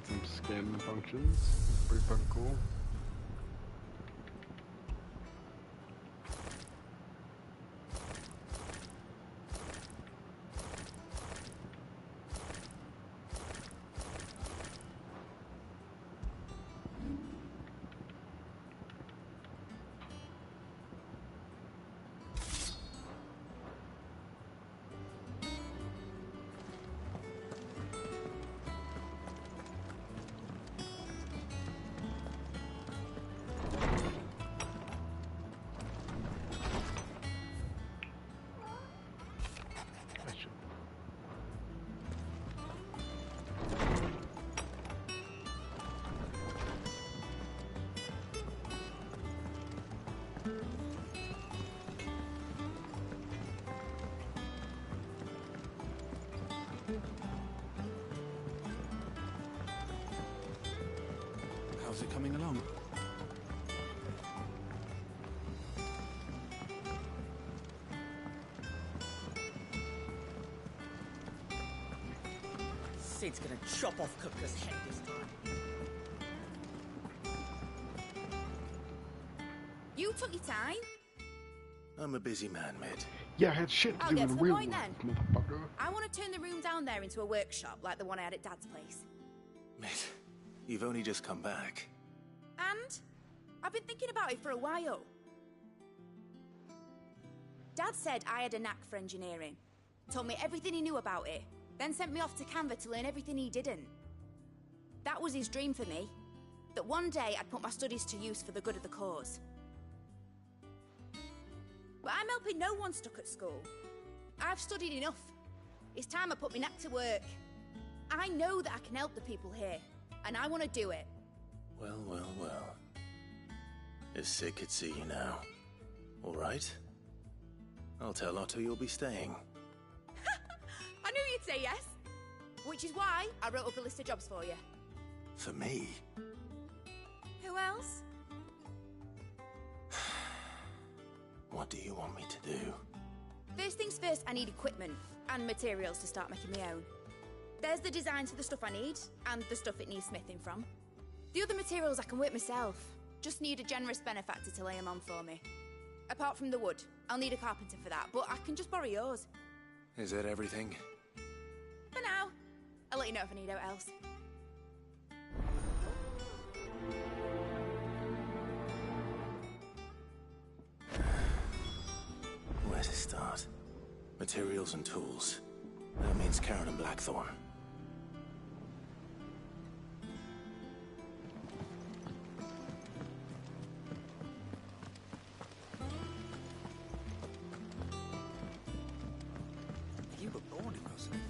had some scanning functions. It's pretty fucking cool. How's it coming along? Sid's gonna chop off Cooker's head this time. You took your time. I'm a busy man, Mid. Yeah, I had shit to I'll do get with to the the real point world, then. motherfucker. I want to turn the room down there into a workshop like the one I had at Dad's place. Mid, you've only just come back. And I've been thinking about it for a while. Dad said I had a knack for engineering. Told me everything he knew about it. Then sent me off to Canva to learn everything he didn't. That was his dream for me. That one day I'd put my studies to use for the good of the cause. But I'm helping no one stuck at school. I've studied enough. It's time I put my knack to work. I know that I can help the people here, and I want to do it. Well, well, well. If Sid could see you now. All right? I'll tell Otto you'll be staying. I knew you'd say yes. Which is why I wrote up a list of jobs for you. For me? Who else? What do you want me to do? First things first, I need equipment and materials to start making my own. There's the designs for the stuff I need, and the stuff it needs smithing from. The other materials I can work myself. Just need a generous benefactor to lay them on for me. Apart from the wood, I'll need a carpenter for that, but I can just borrow yours. Is that everything? For now. I'll let you know if I need out else. Where to start? Materials and tools. That means Karen and Blackthorn. You were born in those things.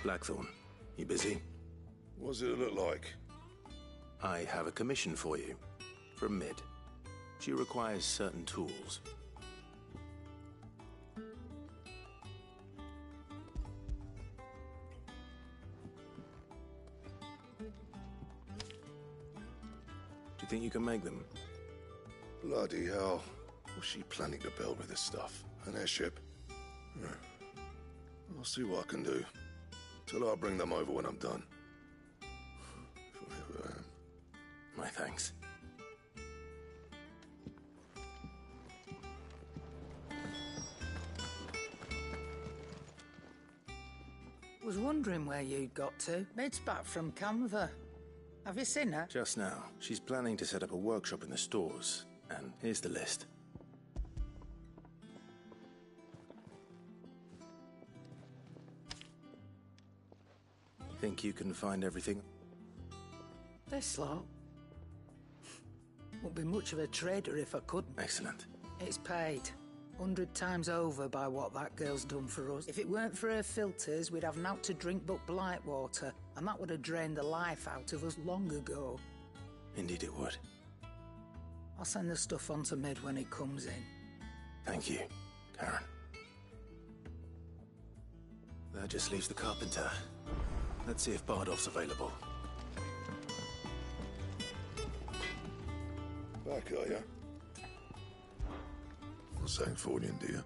Blackthorn, you busy? What does it look like? I have a commission for you. From Mid. She requires certain tools. Do you think you can make them? Bloody hell. What's she planning to build with this stuff? An airship? I'll see what I can do. Tell her I'll bring them over when I'm done. My thanks. Was wondering where you'd got to. Mid's back from Canva. Have you seen her? Just now. She's planning to set up a workshop in the stores. And here's the list. Think you can find everything? This lot. Wouldn't be much of a trader if I couldn't. Excellent. It's paid. 100 times over by what that girl's done for us. If it weren't for her filters, we'd have naught to drink but blight water, and that would have drained the life out of us long ago. Indeed it would. I'll send the stuff on to Mid when it comes in. Thank you, Karen. That just leaves the carpenter. Let's see if Bardolph's available. Back, are ya? Not saying Fornian, do you?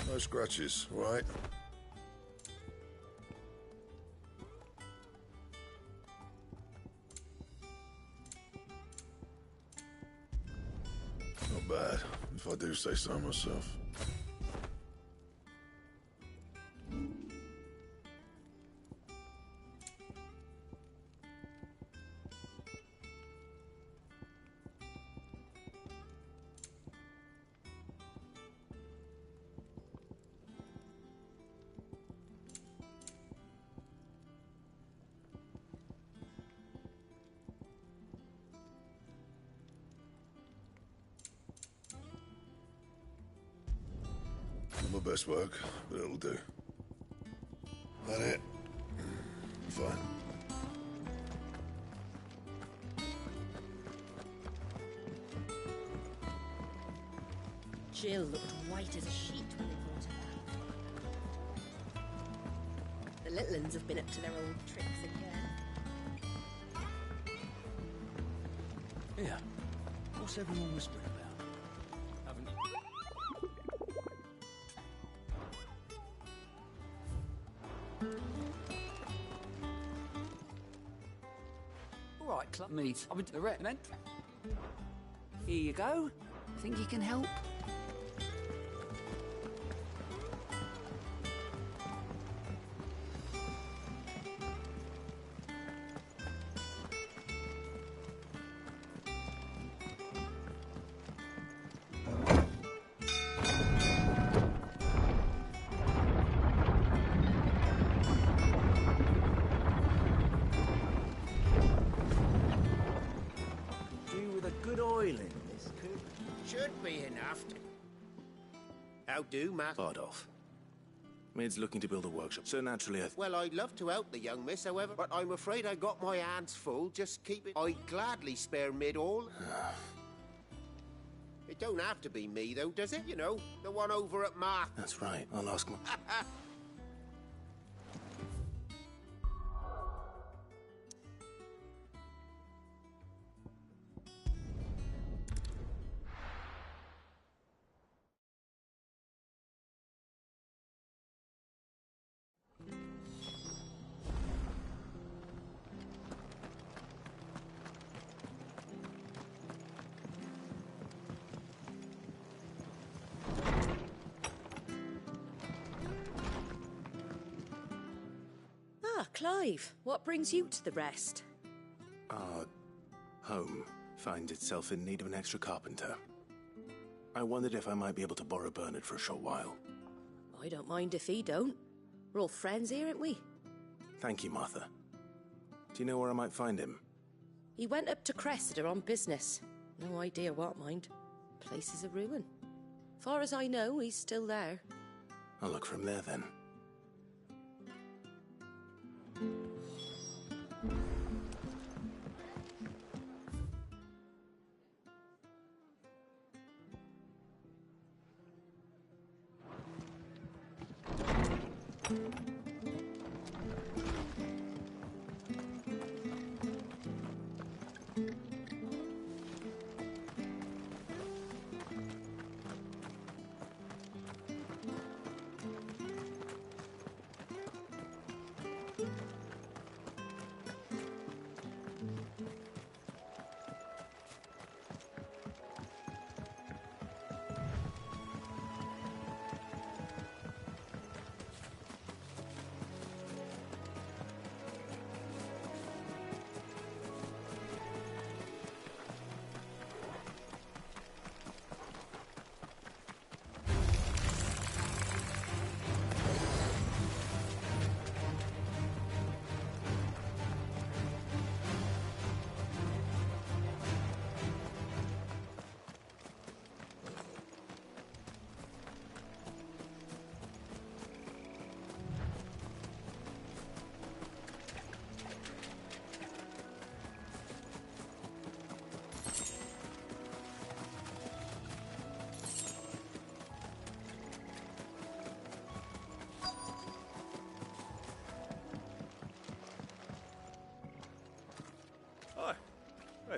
No scratches, right? Not bad, if I do say so myself. Not my best work, but it'll do. That it? Fine. Jill looked white as a sheet when they brought her back. The little uns have been up to their old tricks again. Yeah. What's everyone whispering about? Haven't you? All right, club meet. I've been to the recommend. Here you go. Think you can help? Do with a good oil in this could. Should be enough. How do, Matt? Bardolph. Maid's looking to build a workshop, so naturally Well, I'd love to help the young miss, however, but I'm afraid I got my hands full. Just keep it. I'd gladly spare mid all. It don't have to be me, though, does it? You know, the one over at Mark. That's right. I'll ask my... Ah, Clive, what brings you to the rest? Our home finds itself in need of an extra carpenter. I wondered if I might be able to borrow Bernard for a short while. I don't mind if he don't. We're all friends here, aren't we? Thank you, Martha. Do you know where I might find him? He went up to Cressida on business. No idea what, mind. Place is a ruin. Far as I know, he's still there. I'll look for him there then.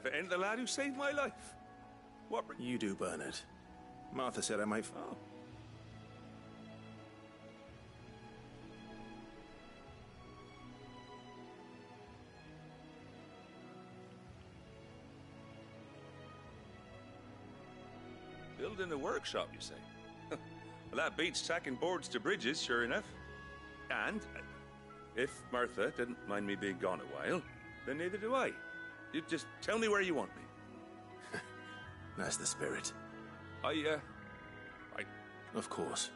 if it ain't the lad who saved my life. What? You do, Bernard. Martha said I might... Oh. Building a workshop, you say? Well, that beats tacking boards to bridges, sure enough. And if Martha didn't mind me being gone a while, then neither do I. You just tell me where you want me. That's the spirit. Of course.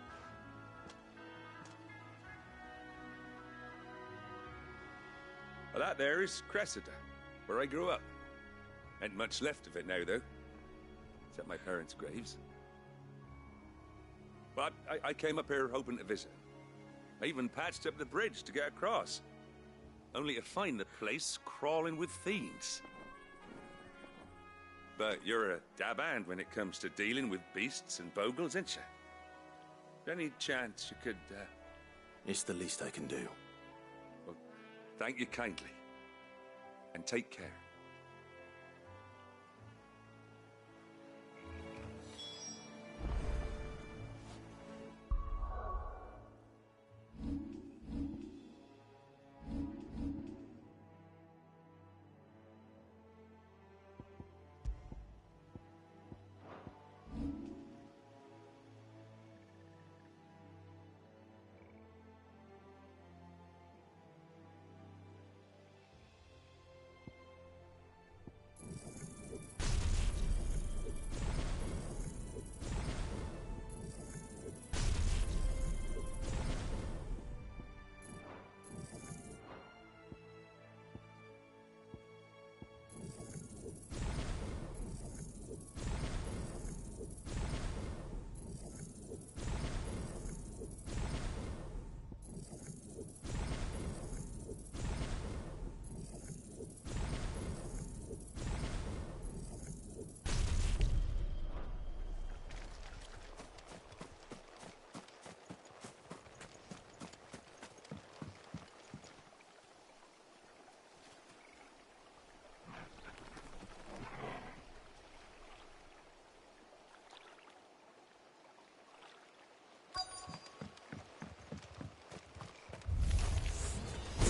Well, that there is Cressida, where I grew up. Ain't much left of it now, though. Except my parents' graves. But I came up here hoping to visit. I even patched up the bridge to get across. Only to find the place crawling with fiends. But you're a dab hand when it comes to dealing with beasts and bogles, ain't you? Any chance you could, It's the least I can do. Well, thank you kindly. And take care.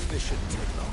This shouldn't take long.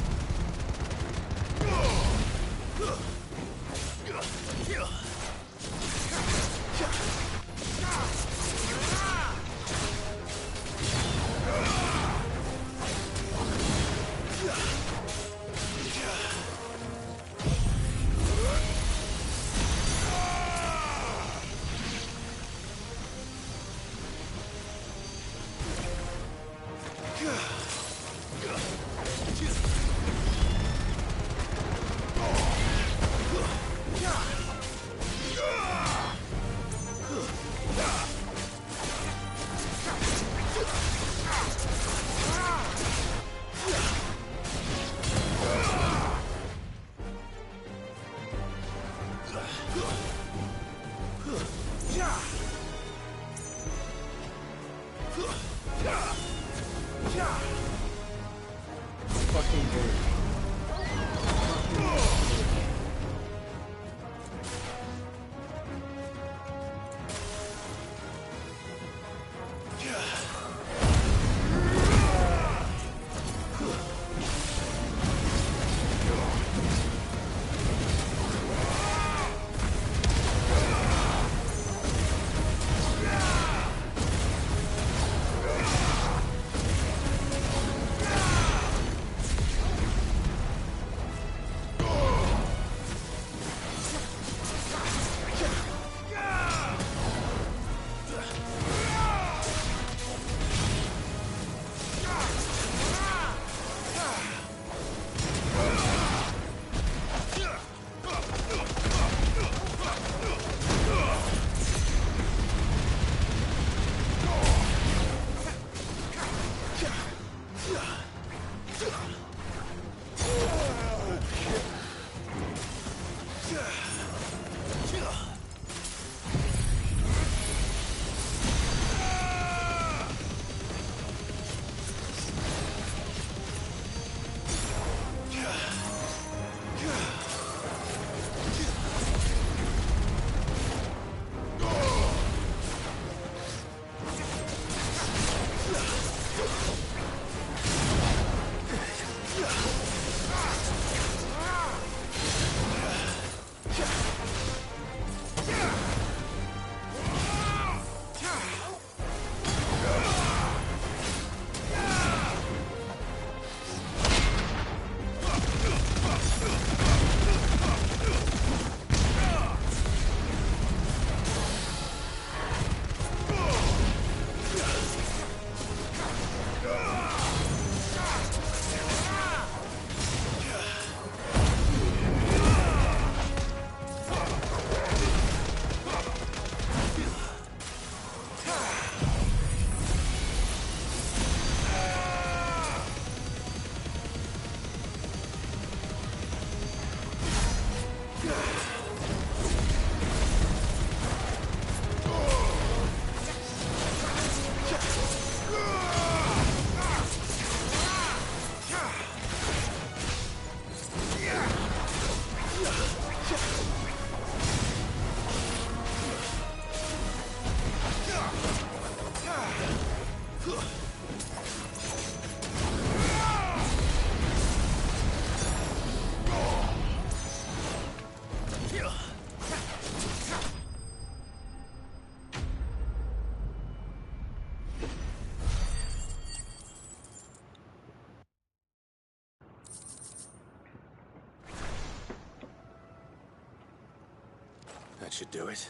That should do it.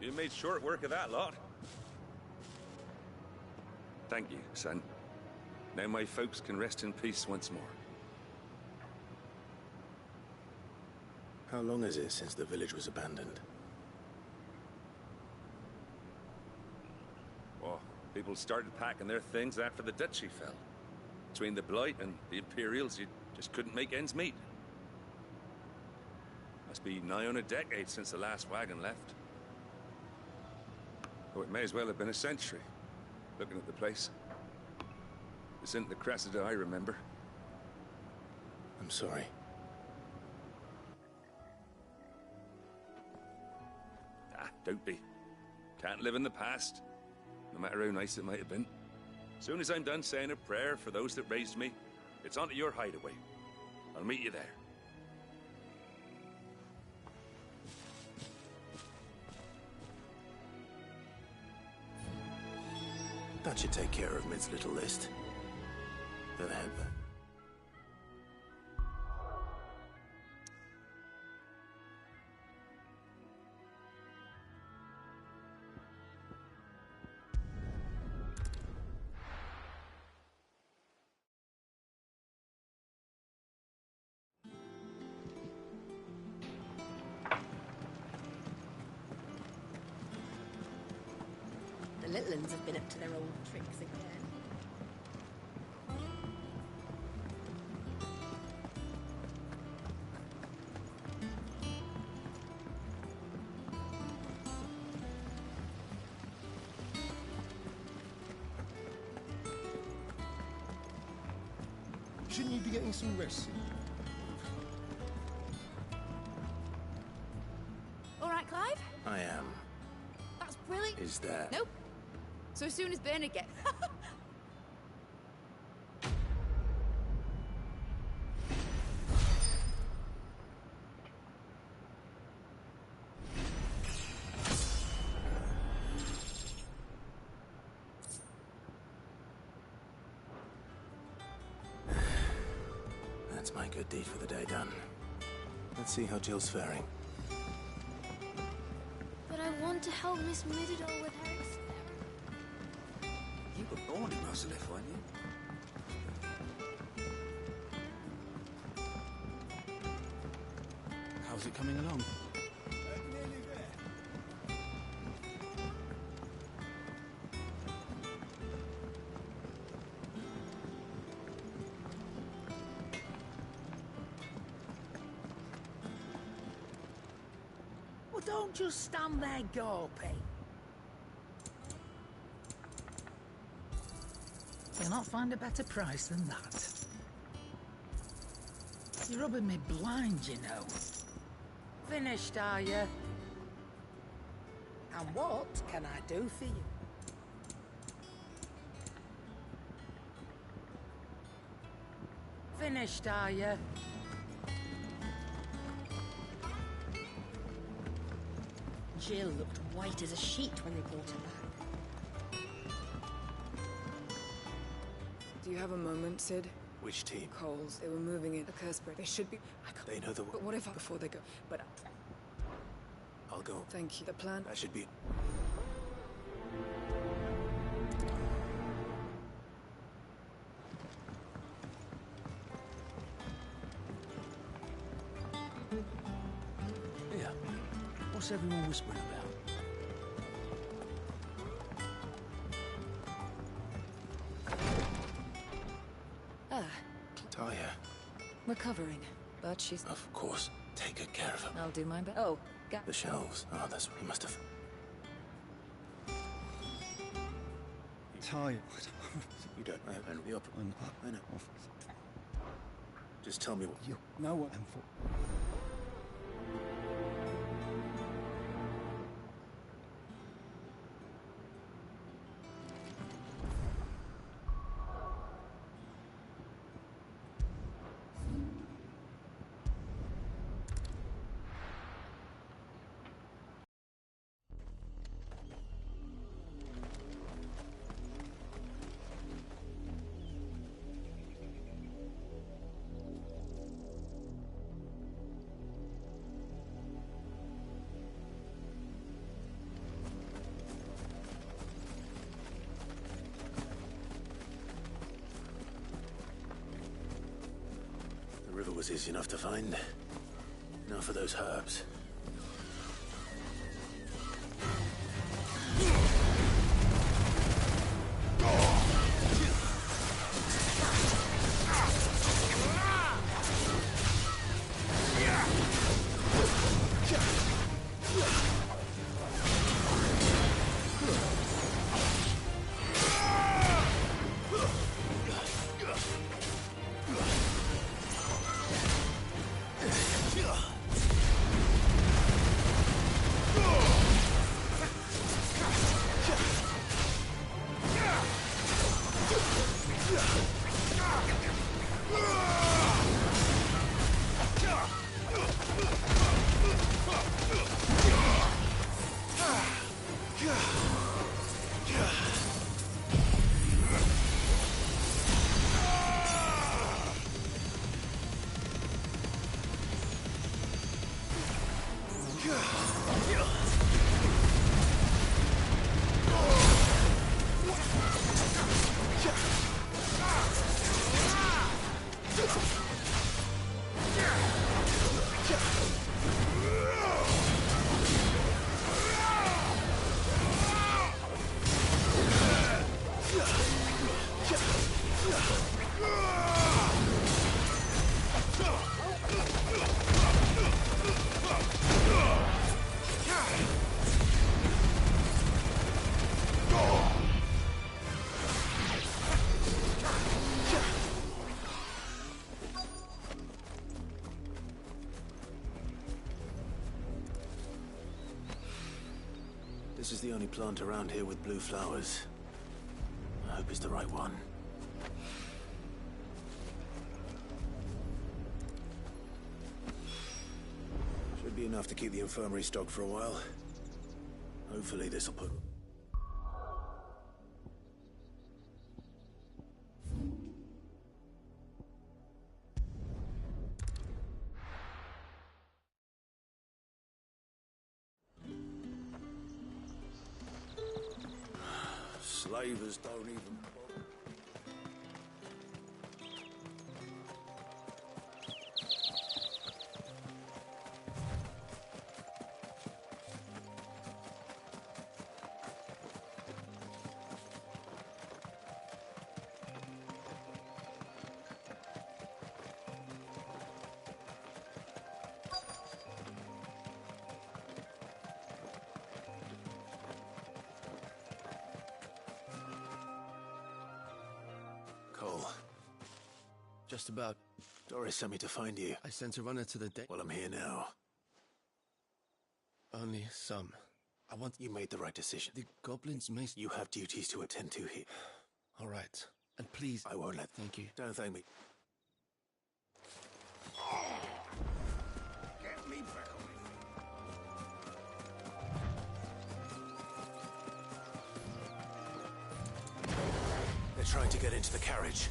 You made short work of that lot. Thank you, son. Now my folks can rest in peace once more. How long is it since the village was abandoned? Oh, people started packing their things after the duchy fell. Between the Blight and the Imperials, you just couldn't make ends meet. Must be nigh on a decade since the last wagon left. Oh, it may as well have been a century, looking at the place. This isn't the Cressida I remember. I'm sorry. Ah, don't be. Can't live in the past, no matter how nice it might have been. Soon as I'm done saying a prayer for those that raised me, it's on to your hideaway. I'll meet you there. That should take care of Mid's little list. Go ahead. The little ones have been up to their old tricks again. Shouldn't you be getting some rest? All right, Clive? I am. That's brilliant. Is there? Nope. So as soon as Bernard gets... That's my good deed for the day done. Let's see how Jill's faring. But I want to help Miss Mididol with her experiment. You were born in Rosalith, weren't you? How's it coming along? Well, don't just stand there gawping. You'll not find a better price than that. You're rubbing me blind, you know. Finished, are you? And what can I do for you? Finished, are you? Jill looked white as a sheet when they brought her back. Do you have a moment, Sid? Which team? Coles. They were moving in a curse break. They should be... I can't... They know the... But what if I... Before they go... But... I'll go. Thank you. The plan... That should be... Yeah. What's everyone whispering about? Talia. Recovering. But she's... Of course. Take good care of her. I'll do my best. Oh, The shelves. Oh, that's what he must have... Talia. You don't know. And the opera. I know. Just tell me what... You know what I'm for. was easy enough to find. Now for those herbs. This is the only plant around here with blue flowers. I hope it's the right one. Should be enough to keep the infirmary stocked for a while. Hopefully this'll put... Slavers don't even bother. Just about. Doris sent me to find you. I sent a runner to the Well, I'm here now. Only some. I want... You made the right decision. The goblins may... You have duties to attend to here. All right. And please... I won't let... Thank you. Don't thank me. Get me back on it. They're trying to get into the carriage.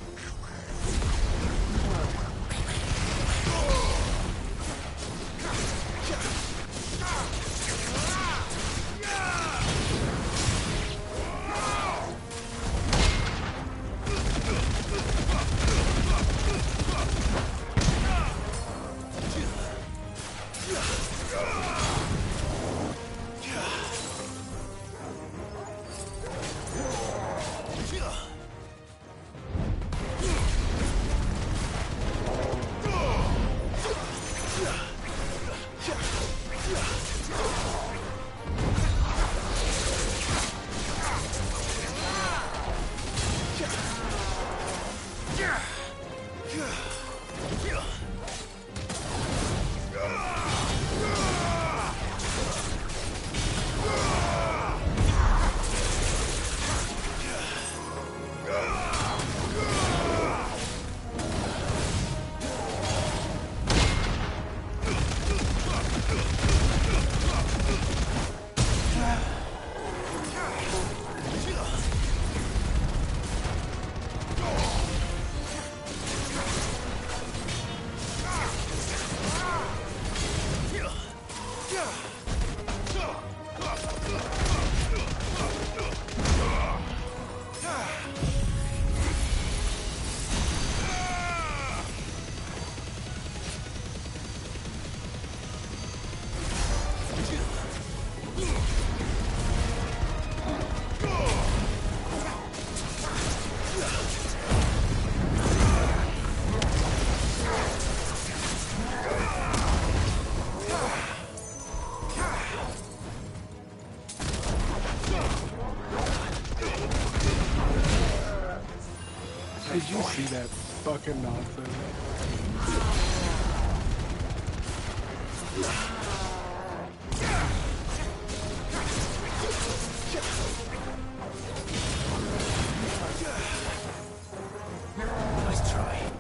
Did you see that fucking nonsense? Nice try.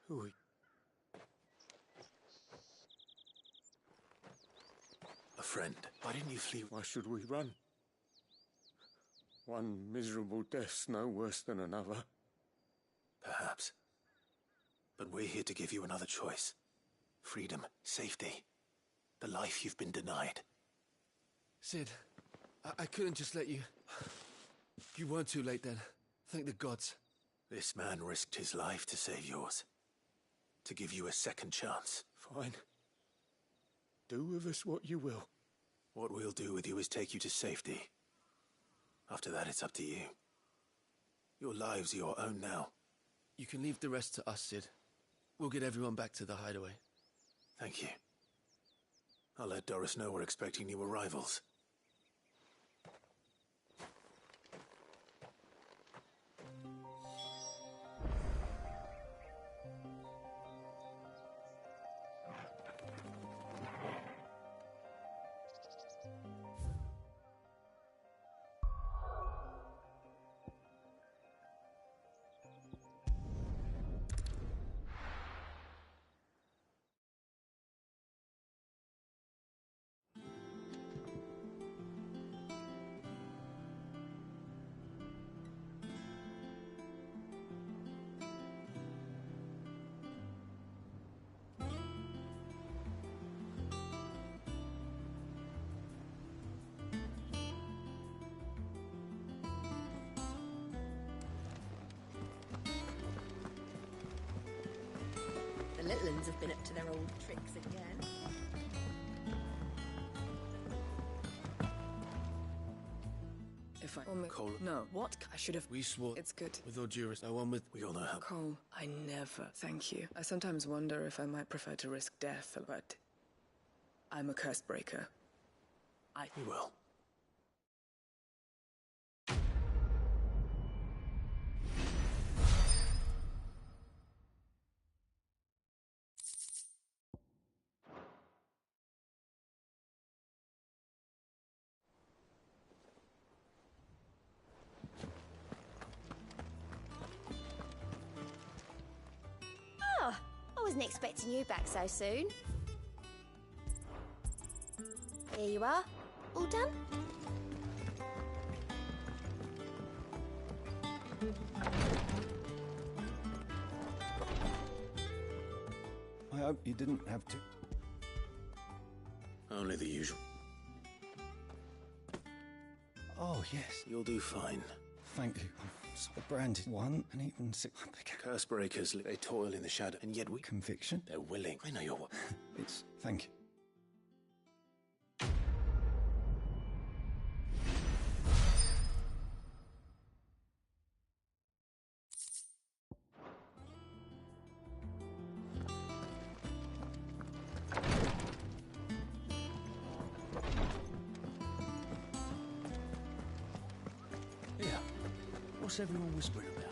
Who are you? A friend. Why didn't you flee? Why should we run? One miserable death's no worse than another. Perhaps. But we're here to give you another choice. Freedom, safety, the life you've been denied. Sid, I couldn't just let you... You weren't too late then. Thank the gods. This man risked his life to save yours. To give you a second chance. Fine. Do with us what you will. What we'll do with you is take you to safety. After that, it's up to you. Your lives are your own now. You can leave the rest to us, Sid. We'll get everyone back to the hideaway. Thank you. I'll let Doris know we're expecting new arrivals. The little ones have been up to their old tricks again. If I... Cole. No. What? I should have... We swore... It's good. With all due respect, no one with... We all know how... Cole, I never... Thank you. I sometimes wonder if I might prefer to risk death, but... I'm a curse breaker. You will. Oh, I wasn't expecting you back so soon. Here you are. All done? I hope you didn't have to. Only the usual. Oh, yes. You'll do fine. Thank you. The branded one, and even Curse breakers, they toil in the shadow, and yet we... Conviction? They're willing. I know you're... It's... Thank you. Yeah. What's everyone whispering about?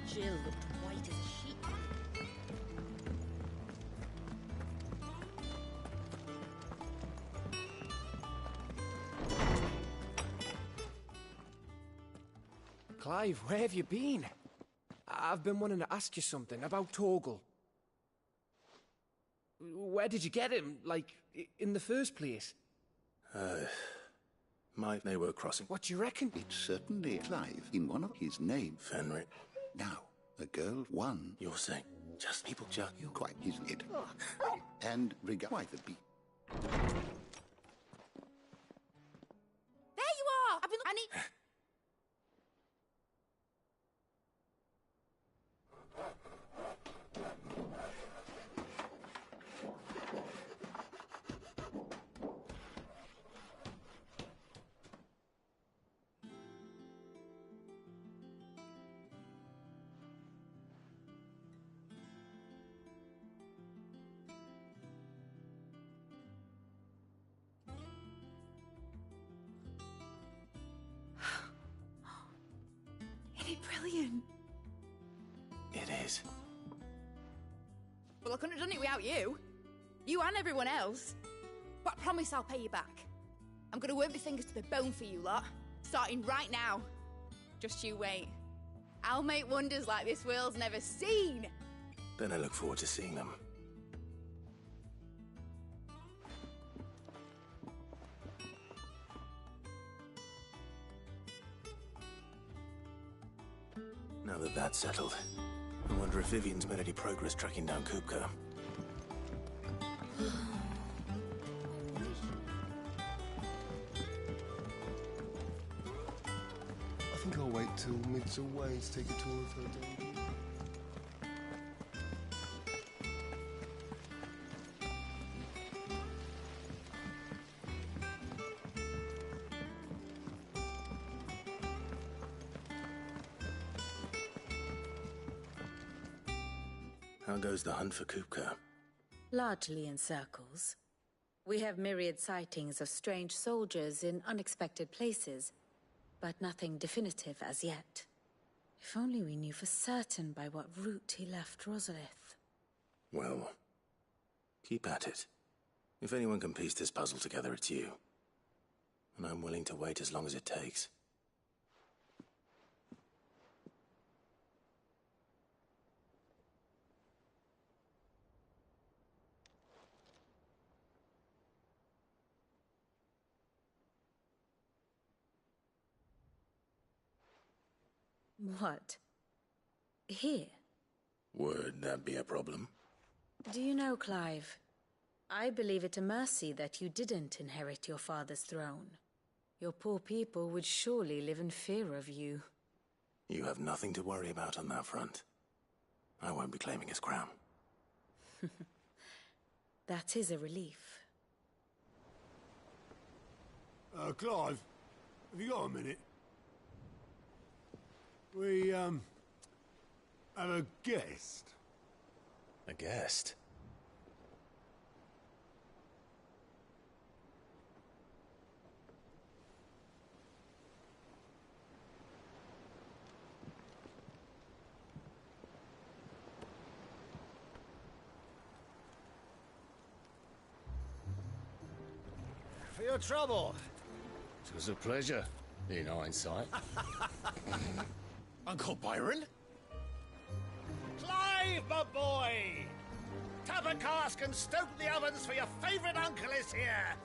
Jill looked white as a sheet. Clive, where have you been? I've been wanting to ask you something about Torgal. Where did you get him? Like, in the first place? They were crossing. What do you reckon? It's certainly Clive in one of his names. Fenric. Now, a girl won. You're saying just people just... Quite, isn't it? And regard why the beat. There you are! I've been... I need... Brilliant. It is. Well, I couldn't have done it without you. You and everyone else. But I promise I'll pay you back. I'm gonna work my fingers to the bone for you lot. Starting right now. Just you wait. I'll make wonders like this world's never seen. Then I look forward to seeing them. Now that that's settled, I wonder if Vivian's made any progress tracking down Kupka. I think I'll wait till Mid's away to take a tour of her dungeon. How goes the hunt for Kupka? Largely in circles. We have myriad sightings of strange soldiers in unexpected places, but nothing definitive as yet. If only we knew for certain by what route he left Rosalith. Well, keep at it. If anyone can piece this puzzle together, it's you. And I'm willing to wait as long as it takes. What? Here? Would that be a problem? Do you know, Clive, I believe it a mercy that you didn't inherit your father's throne. Your poor people would surely live in fear of you. You have nothing to worry about on that front. I won't be claiming his crown. That is a relief. Clive, have you got a minute? We, have a guest. A guest? For your trouble. It was a pleasure, in hindsight. Uncle Byron? Clive, my boy! Tap a cask and stoke the ovens for your favourite uncle is here!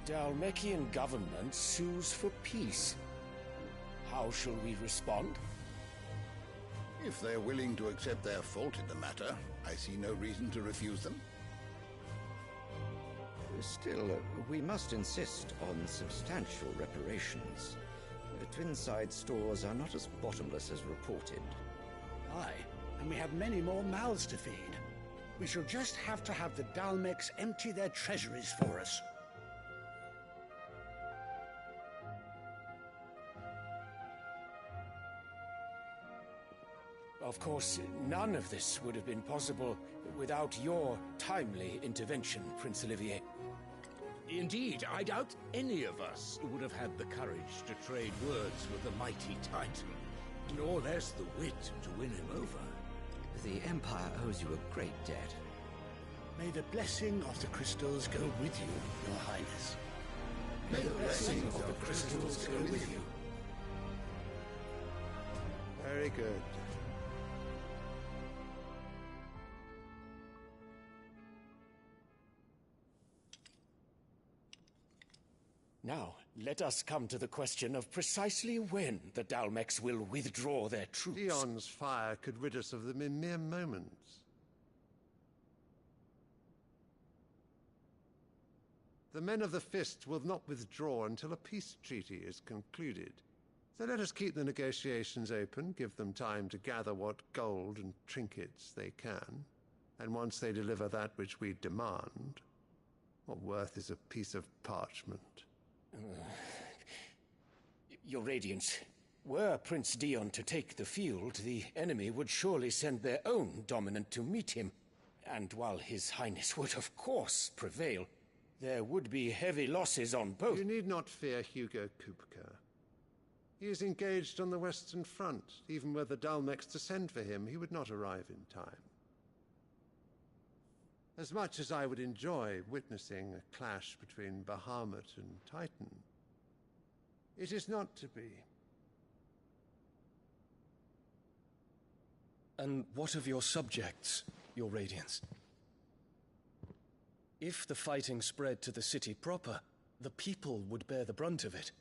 The Dalmekian government sues for peace. How shall we respond? If they're willing to accept their fault in the matter, I see no reason to refuse them. Still, we must insist on substantial reparations. Twinside stores are not as bottomless as reported. Aye, and we have many more mouths to feed. We shall just have to have the Dalmeks empty their treasuries for us. Of course, none of this would have been possible without your timely intervention, Prince Olivier. Indeed, I doubt any of us would have had the courage to trade words with the mighty Titan, nor less the wit to win him over. The Empire owes you a great debt. May the blessing of the crystals go with you, Your Highness. May the blessing of the crystals go with you. Very good. Now, let us come to the question of precisely when the Dalmex will withdraw their troops. Dion's fire could rid us of them in mere moments. The men of the Fist will not withdraw until a peace treaty is concluded. So let us keep the negotiations open, give them time to gather what gold and trinkets they can, and once they deliver that which we demand, what worth is a piece of parchment? Your Radiance, were Prince Dion to take the field, the enemy would surely send their own dominant to meet him. And while His Highness would of course prevail, there would be heavy losses on both. You need not fear Hugo Kupka. He is engaged on the Western Front. Even were the Dalmex to send for him, he would not arrive in time. As much as I would enjoy witnessing a clash between Bahamut and Titan, it is not to be. And what of your subjects, Your Radiance? If the fighting spread to the city proper, the people would bear the brunt of it.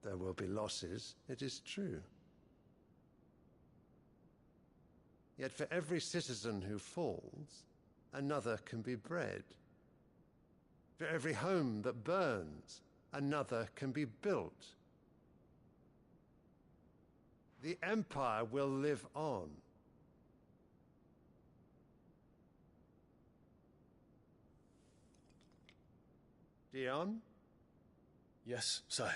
There will be losses, it is true. Yet for every citizen who falls, another can be bred. For every home that burns, another can be built. The Empire will live on. Dion? Yes, sire.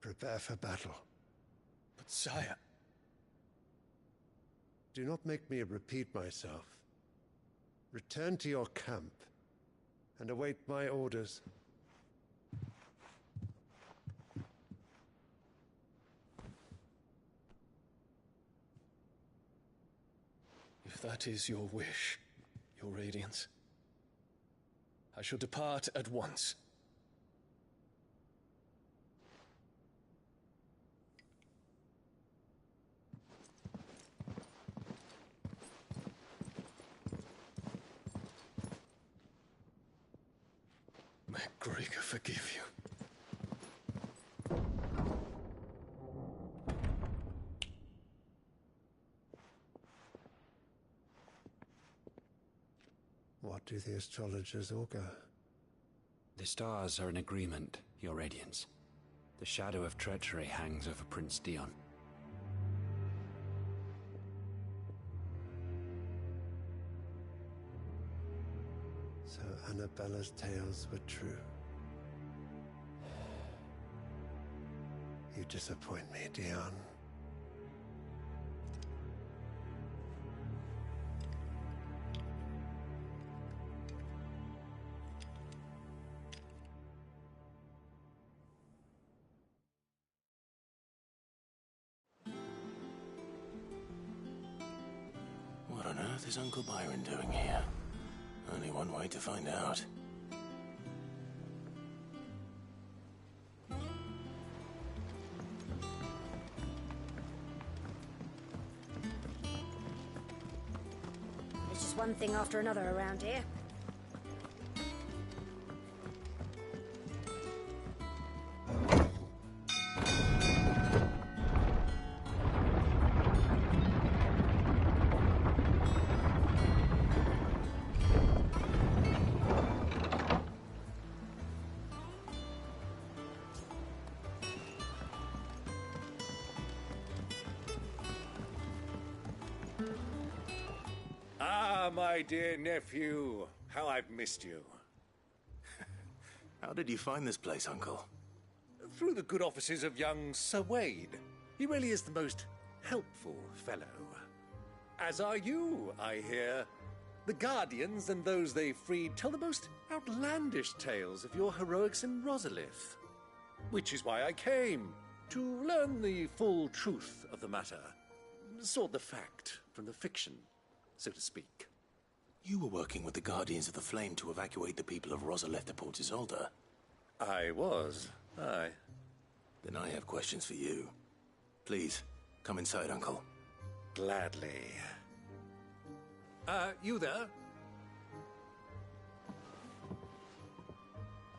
Prepare for battle. But sire... Do not make me repeat myself. Return to your camp and await my orders. If that is your wish, Your Radiance, I shall depart at once. May Gregor forgive you. What do the astrologers augur? The stars are in agreement, Your Radiance. The shadow of treachery hangs over Prince Dion. So Annabella's tales were true. You disappoint me, Dion. What on earth is Uncle Byron doing here? Only one way to find out. There's just one thing after another around here. Ah, my dear nephew. How I've missed you. How did you find this place, Uncle? Through the good offices of young Sir Wade. He really is the most helpful fellow. As are you, I hear. The Guardians and those they freed tell the most outlandish tales of your heroics in Rosalith. Which is why I came, to learn the full truth of the matter. Sort the fact from the fiction, so to speak. You were working with the Guardians of the Flame to evacuate the people of Rosalith to Port Isolde. I was, aye. Then I have questions for you. Please, come inside, Uncle. Gladly. You there?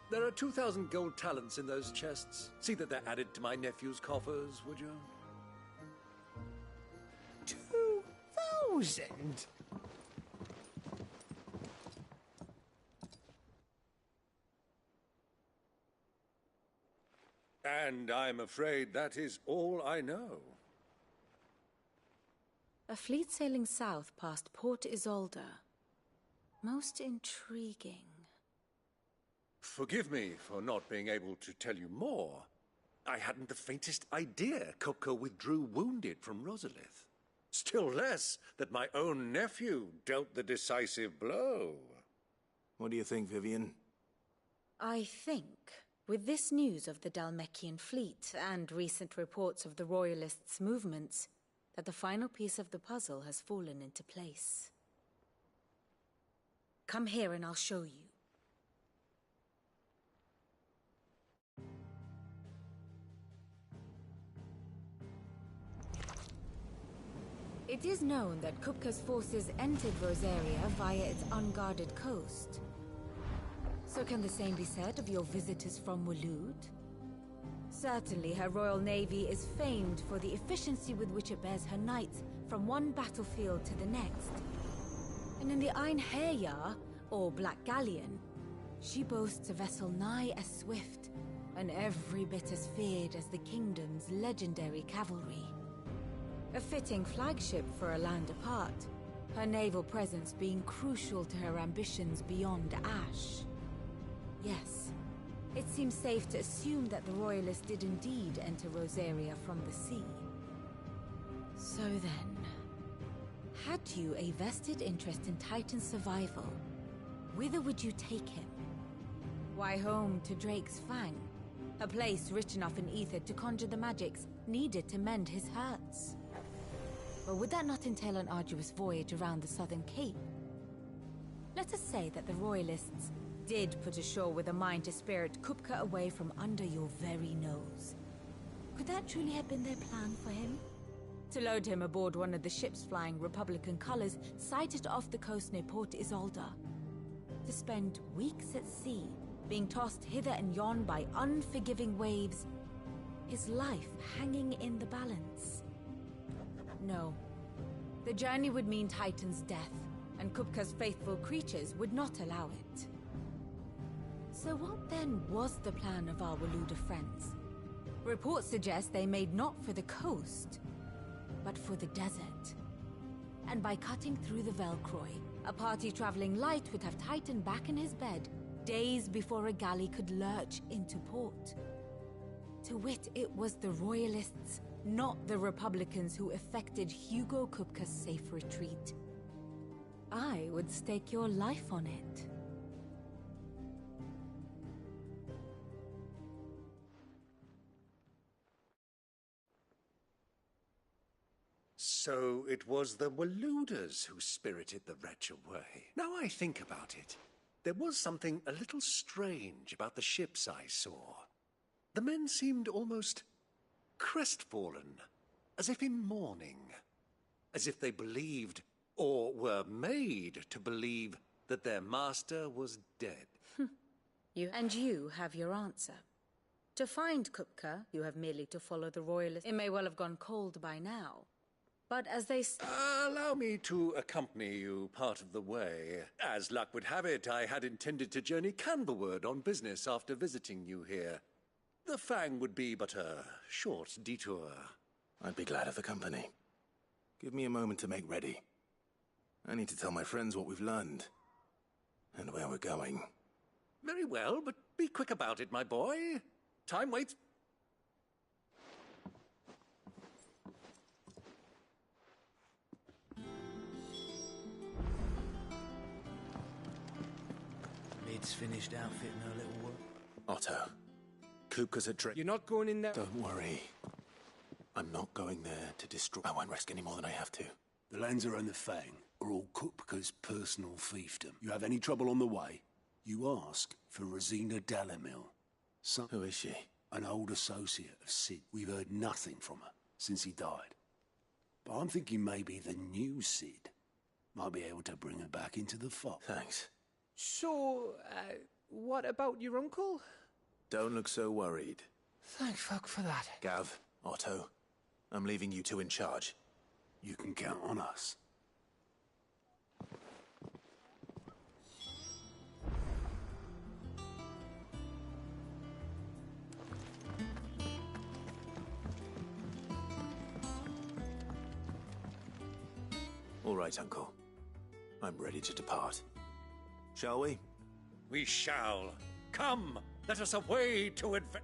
There are 2,000 gold talents in those chests. See that they're added to my nephew's coffers, would you? 2,000? And I'm afraid that is all I know. A fleet sailing south past Port Isolde. Most intriguing. Forgive me for not being able to tell you more. I hadn't the faintest idea Kupka withdrew wounded from Rosalith. Still less that my own nephew dealt the decisive blow. What do you think, Vivian? I think, with this news of the Dalmekian fleet and recent reports of the Royalists' movements, that the final piece of the puzzle has fallen into place. Come here and I'll show you. It is known that Kupka's forces entered Rosaria via its unguarded coast. So can the same be said of your visitors from Waloed? Certainly her Royal Navy is famed for the efficiency with which it bears her knights from one battlefield to the next. And in the Einherjar, or Black Galleon, she boasts a vessel nigh as swift and every bit as feared as the kingdom's legendary cavalry. A fitting flagship for a land apart, her naval presence being crucial to her ambitions beyond Ash. Yes, it seems safe to assume that the Royalists did indeed enter Rosaria from the sea. So then, had you a vested interest in Titan's survival, whither would you take him? Why, home to Drake's Fang, a place rich enough in ether to conjure the magics needed to mend his hurts. Or would that not entail an arduous voyage around the southern cape? Let us say that the Royalists did put ashore with a mind to spirit Kupka away from under your very nose. Could that truly have been their plan for him? To load him aboard one of the ships flying Republican colors sighted off the coast near Port Isolde. To spend weeks at sea, being tossed hither and yon by unforgiving waves, his life hanging in the balance. No. The journey would mean Titan's death, and Kupka's faithful creatures would not allow it. So what then was the plan of our Waluda friends? Reports suggest they made not for the coast, but for the desert. And by cutting through the Velcroy, a party traveling light would have Titan back in his bed days before a galley could lurch into port. To wit, it was the Royalists, not the Republicans, who effected Hugo Kupka's safe retreat. I would stake your life on it. So it was the Waluders who spirited the wretch away. Now I think about it, there was something a little strange about the ships I saw. The men seemed almost crestfallen, as if in mourning, as if they believed, or were made to believe, that their master was dead. You have your answer. To find Kupka, you have merely to follow the Royalists. It may well have gone cold by now, but as they... Allow me to accompany you part of the way. As luck would have it, I had intended to journey Canberward on business after visiting you here. The Fang would be but a short detour. I'd be glad of the company. Give me a moment to make ready. I need to tell my friends what we've learned. And where we're going. Very well, but be quick about it, my boy. Time waits. Mid's finished outfitting her little work. Otto, Kupka's at Drake. You're not going in there? Don't worry. I'm not going there to destroy. I won't risk any more than I have to. The Lanza and the Fang are all Kupka's personal fiefdom. You have any trouble on the way, you ask for Rosina Dalamil. Who is she? An old associate of Sid. We've heard nothing from her since he died. But I'm thinking maybe the new Sid might be able to bring her back into the fold. Thanks. So, what about your uncle? Don't look so worried. Thank fuck for that. Gav, Otto, I'm leaving you two in charge. You can count on us. All right, Uncle. I'm ready to depart. Shall we? We shall. Come, let us away to adventure.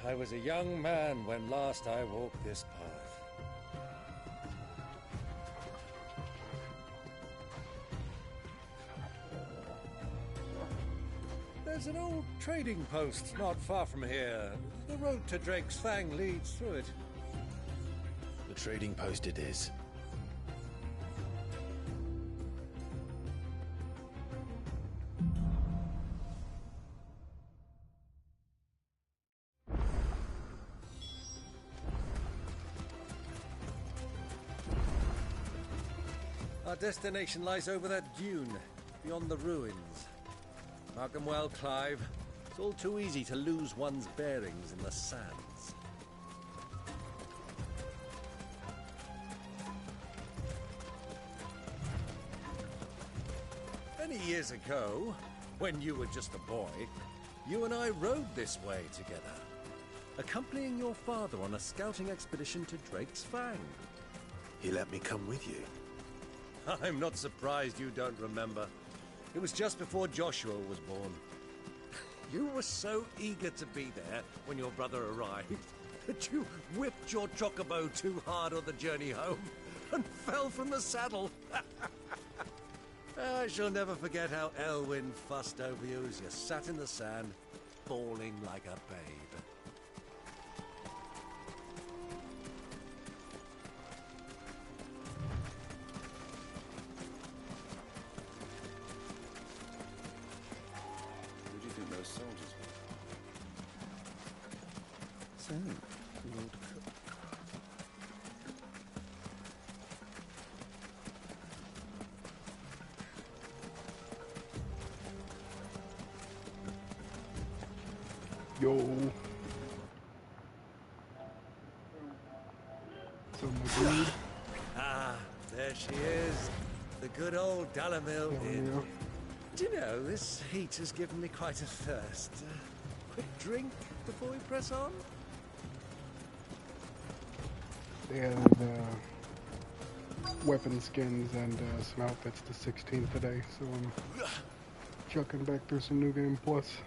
I was a young man when last I walked this path. There's an old trading post not far from here. The road to Drake's Fang leads through it. The trading post it is. Our destination lies over that dune, beyond the ruins. Mark 'em well, Clive. It's all too easy to lose one's bearings in the sands. Many years ago, when you were just a boy, you and I rode this way together, accompanying your father on a scouting expedition to Drake's Fang. He let me come with you. I'm not surprised you don't remember. It was just before Joshua was born. You were so eager to be there when your brother arrived that you whipped your chocobo too hard on the journey home and fell from the saddle. I shall never forget how Elwyn fussed over you as you sat in the sand, bawling like a babe. Who do you think those soldiers were? So, Lord Cook. Yo. So my dude. Ah, there she is. The good old Dalamil Inn. Do you know, this heat has given me quite a thirst. Quick drink before we press on? They had weapon skins and some outfits to 16 today, so I'm chucking back through some New Game Plus.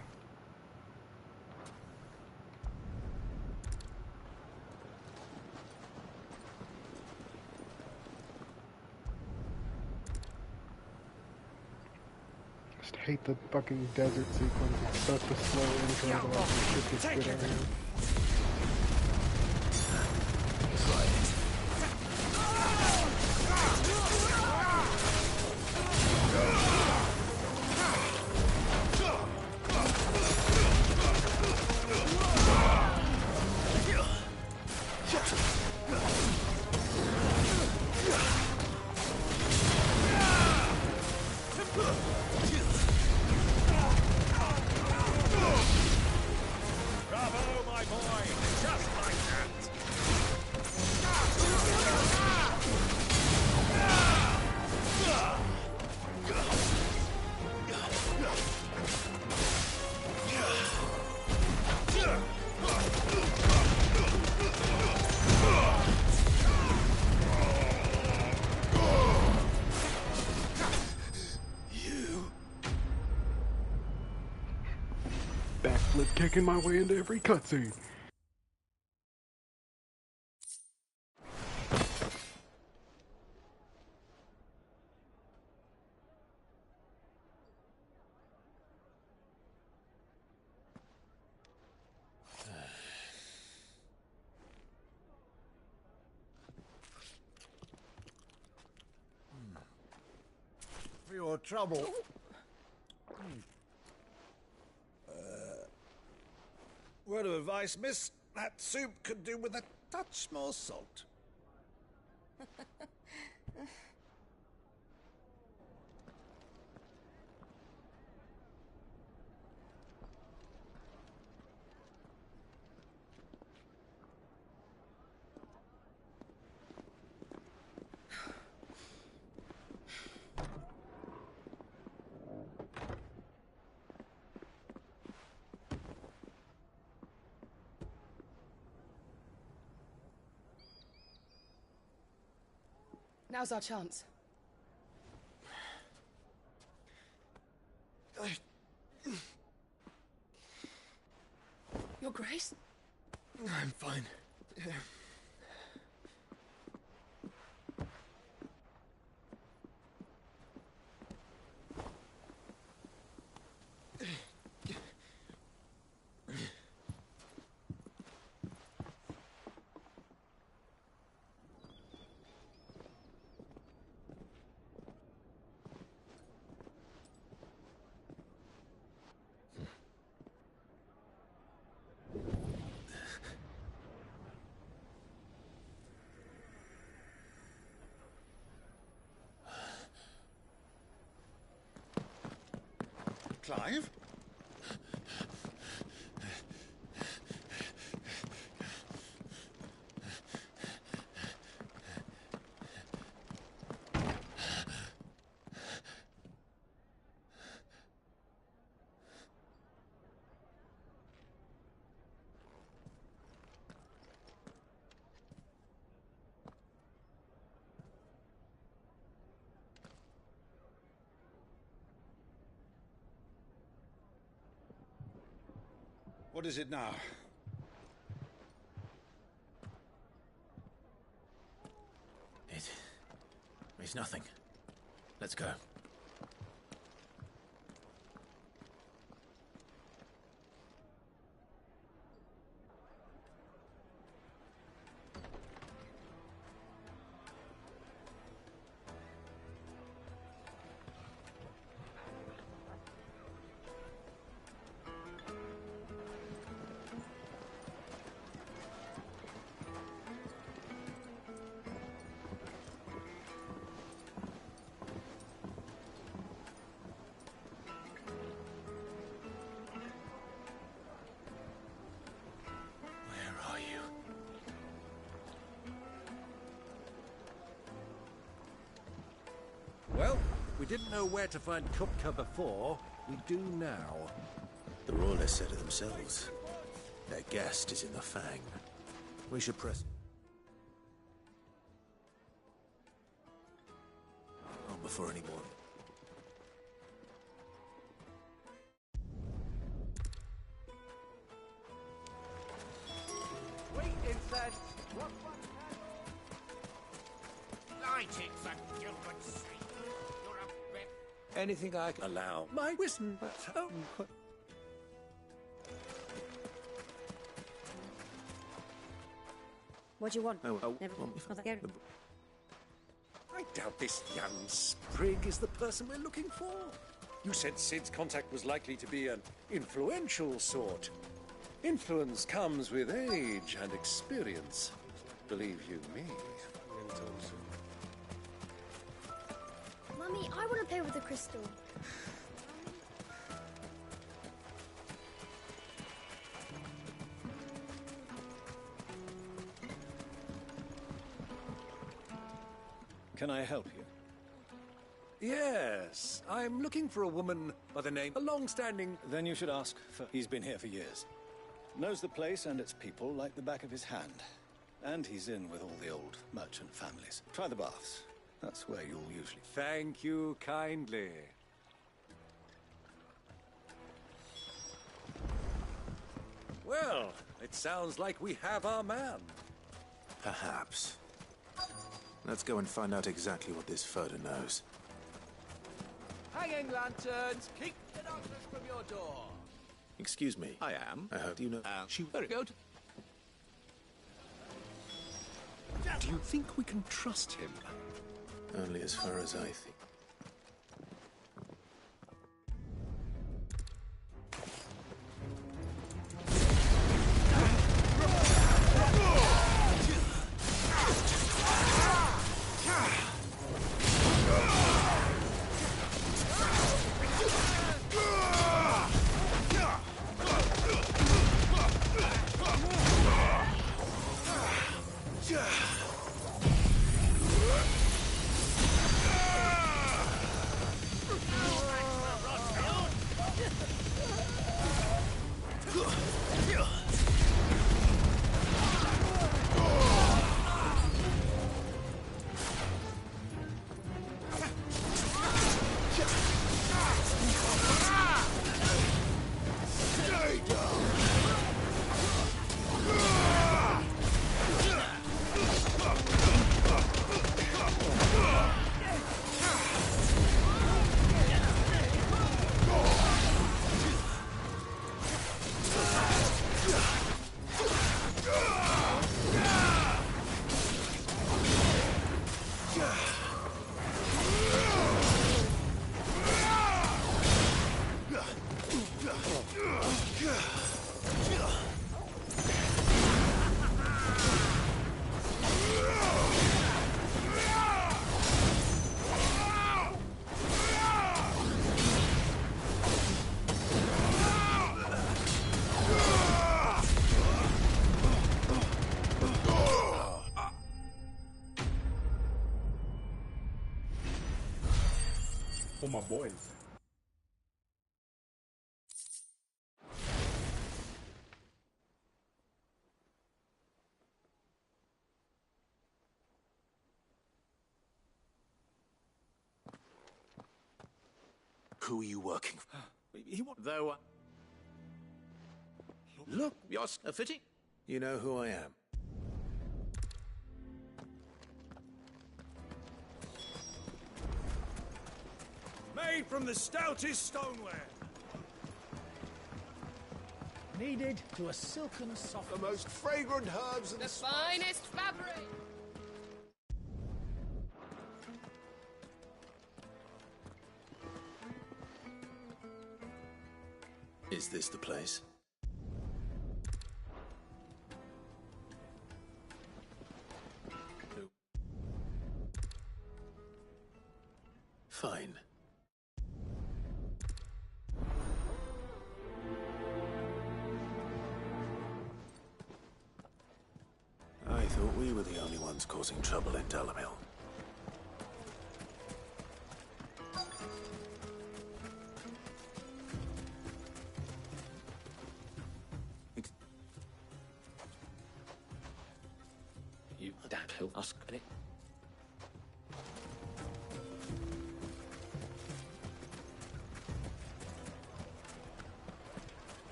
Just hate the fucking desert sequence. It's such a slow intro to all the shit gets good out here. Try it. making my way into every cutscene. For your trouble. Word of advice, miss. That soup could do with a touch more salt. Now's our chance. Your Grace? I'm fine. Clive? What is it now? It's nothing. Let's go. Well, we didn't know where to find Kupka before. We do now. The Royalists said it themselves. Their guest is in the Fang. We should press... Not before anyone... Wait, inside. Light it, for Gilbert's sake. You're a bit... Anything I can allow. My wisdom. Oh. What do you want? Oh, Never I doubt this young sprig is the person we're looking for. You said Sid's contact was likely to be an influential sort. Influence comes with age and experience. Believe you me. Mummy, I want to play with the crystal. Can I help you? Yes, I'm looking for a woman by the name... A long-standing... Then you should ask for... He's been here for years. Knows the place and its people like the back of his hand. And he's in with all the old merchant families. Try the baths. That's where you'll usually... Thank you kindly. Well, it sounds like we have our man. Perhaps. Let's go and find out exactly what this photo knows. Hanging lanterns, keep the darkness from your door. Excuse me. I am. I hope you know. She very good. Do you think we can trust him? Only as far as I think. For my boys. Who are you working for? Though. Look, you're a fitting. You know who I am. Made from the stoutest stoneware. Kneaded to a silken soft. The most fragrant herbs and The finest fabric. Is this the place? Fine. I thought we were the only ones causing trouble in Dalamil. You damn he'll ask it.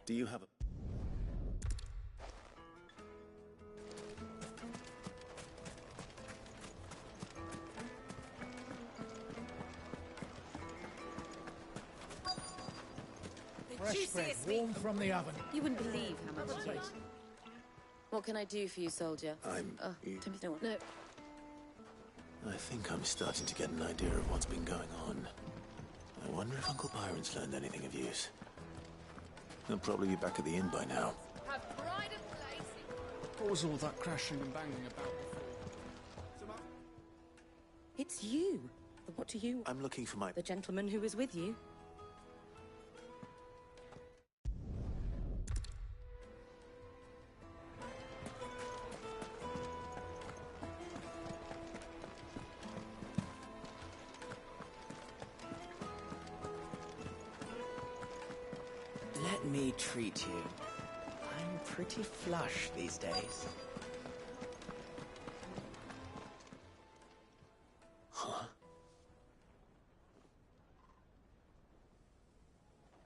Do you have a... Fresh bread, warm from the oven. You wouldn't believe how much it is. What can I do for you, soldier? Oh, Timothy, no. No. I think I'm starting to get an idea of what's been going on. I wonder if Uncle Byron's learned anything of use. He'll probably be back at the inn by now. Have pride of place. What was all that crashing and banging about before? It's you. What do you... I'm looking for my... The gentleman who was with you. Let me treat you. I'm pretty flush these days.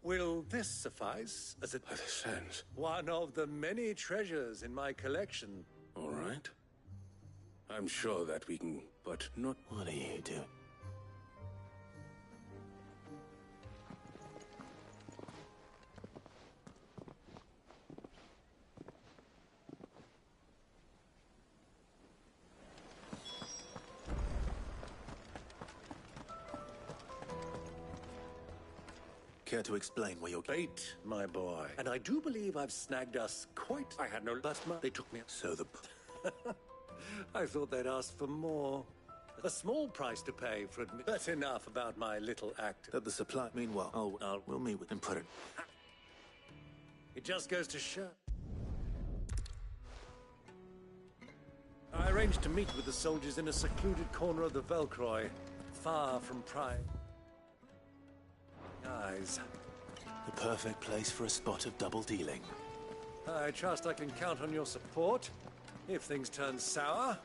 Will this suffice as a... This ends. One of the many treasures in my collection. All right. I'm sure that we can, but not... What are you doing? Care to explain where you're... Bait, my boy. And I do believe I've snagged us quite... I had no... They took me... So the... I thought they'd asked for more. A small price to pay for admit... But enough about my little act. That the supply... Meanwhile, we'll meet with... and put it... It just goes to show... I arranged to meet with the soldiers in a secluded corner of the Velcroy, far from prying eyes. The perfect place for a spot of double dealing. I trust I can count on your support if things turn sour.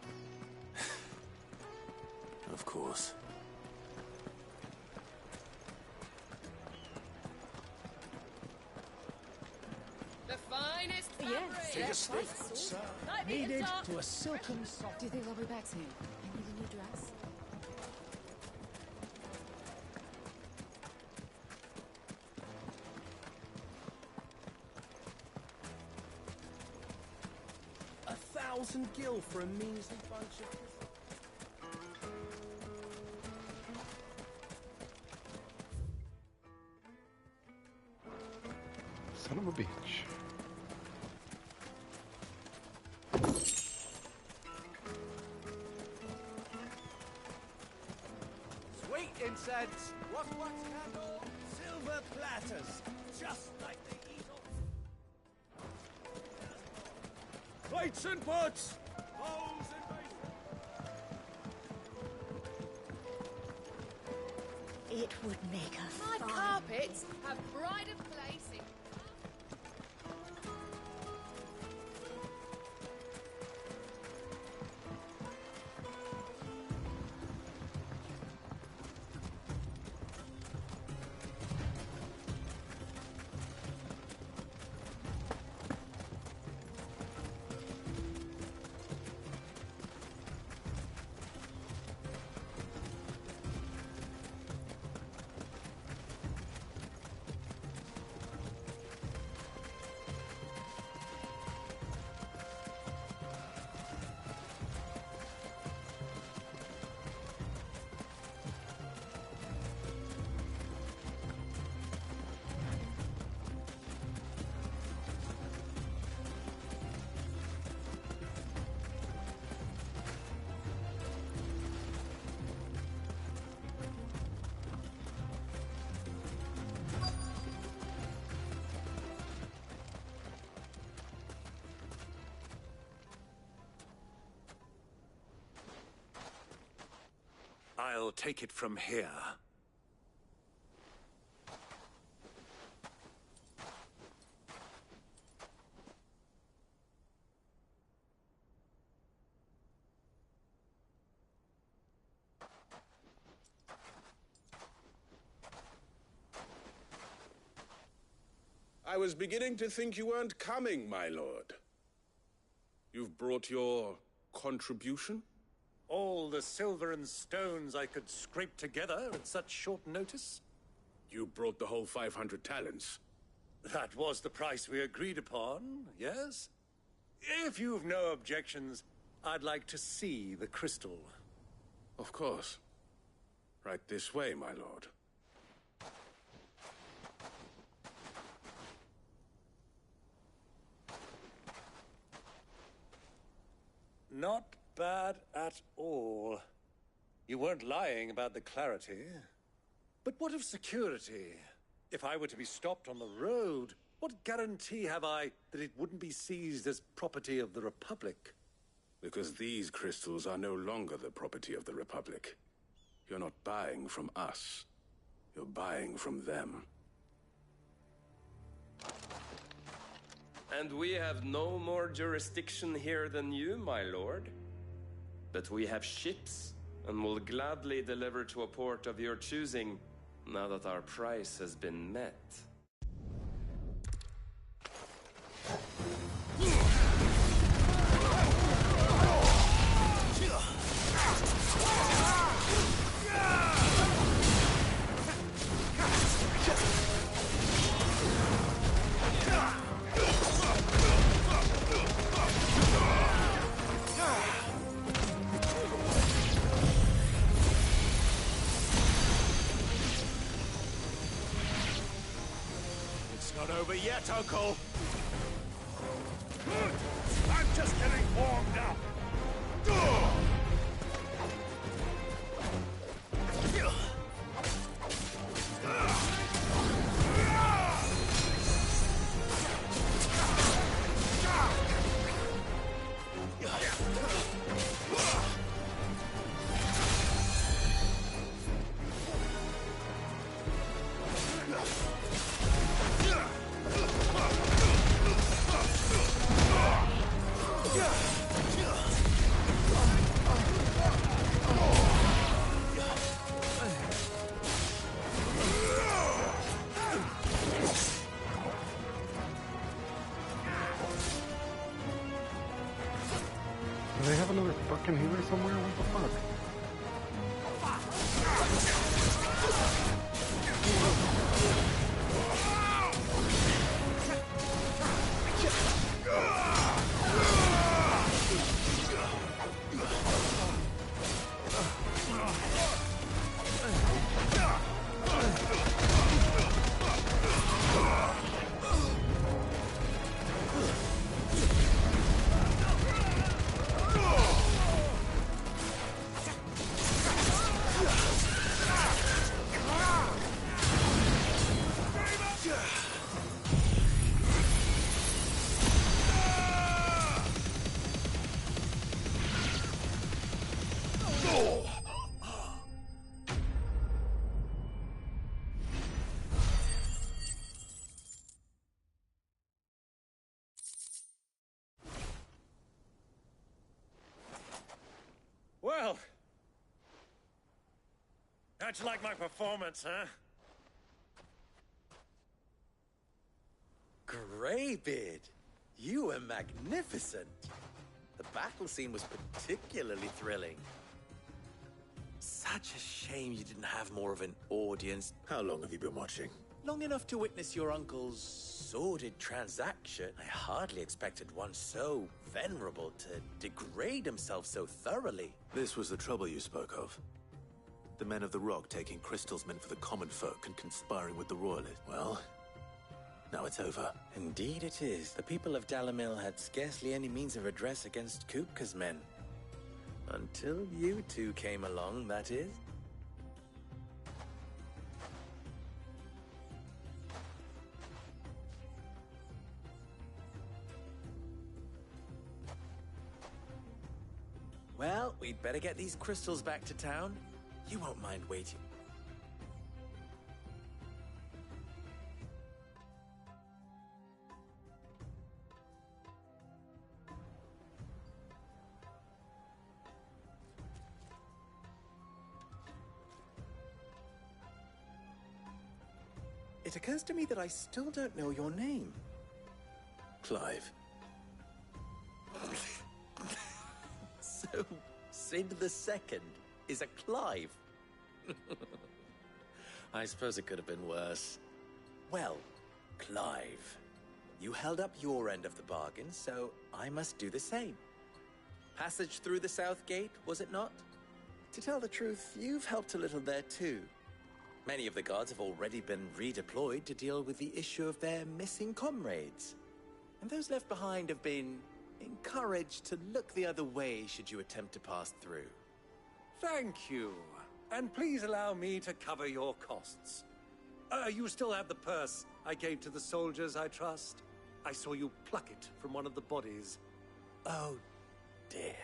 Of course. The finest fabric. Take a stiff, sir. Needed to a silken soft. Do you think I'll be back soon? I need a new dress. $1,000 for a measly bunch of... Son of a bitch. Sweet incense, wax candle, silver platters, just like they eat on... Plates and pots! Bowls and basins! It would make a My carpets have pride of place in... I'll take it from here. I was beginning to think you weren't coming, my lord. You've brought your contribution? All the silver and stones I could scrape together at such short notice? You brought the whole 500 talents. That was the price we agreed upon, yes? If you've no objections, I'd like to see the crystal. Of course. Right this way, my lord. Not bad at all. You weren't lying about the clarity. But what of security? If I were to be stopped on the road, what guarantee have I that it wouldn't be seized as property of the Republic? Because these crystals are no longer the property of the Republic. You're not buying from us. You're buying from them. And we have no more jurisdiction here than you, my lord. But we have ships, and will gladly deliver to a port of your choosing, now that our price has been met. It's not over yet, Uncle. Good. I'm just getting warmed up. Do they have another fucking healer somewhere? What the fuck? Well, how'd you like my performance, huh? Greybeard, you were magnificent. The battle scene was particularly thrilling. Such a shame you didn't have more of an audience. How long have you been watching? Long enough to witness your uncle's sordid transaction. I hardly expected one so venerable to degrade himself so thoroughly. This was the trouble you spoke of. The men of the Rock taking crystals meant for the common folk and conspiring with the Royalists. Well, now it's over. Indeed it is. The people of Dalamil had scarcely any means of redress against Kupka's men. Until you two came along, that is. Well, we'd better get these crystals back to town. You won't mind waiting. It occurs to me that I still don't know your name. Clive. So, Sid the Second is a Clive. I suppose it could have been worse. Well, Clive, you held up your end of the bargain, so I must do the same. Passage through the South Gate, was it not? To tell the truth, you've helped a little there too. Many of the guards have already been redeployed to deal with the issue of their missing comrades. And those left behind have been encouraged to look the other way should you attempt to pass through. Thank you. And please allow me to cover your costs. You still have the purse I gave to the soldiers, I trust? I saw you pluck it from one of the bodies. Oh, dear.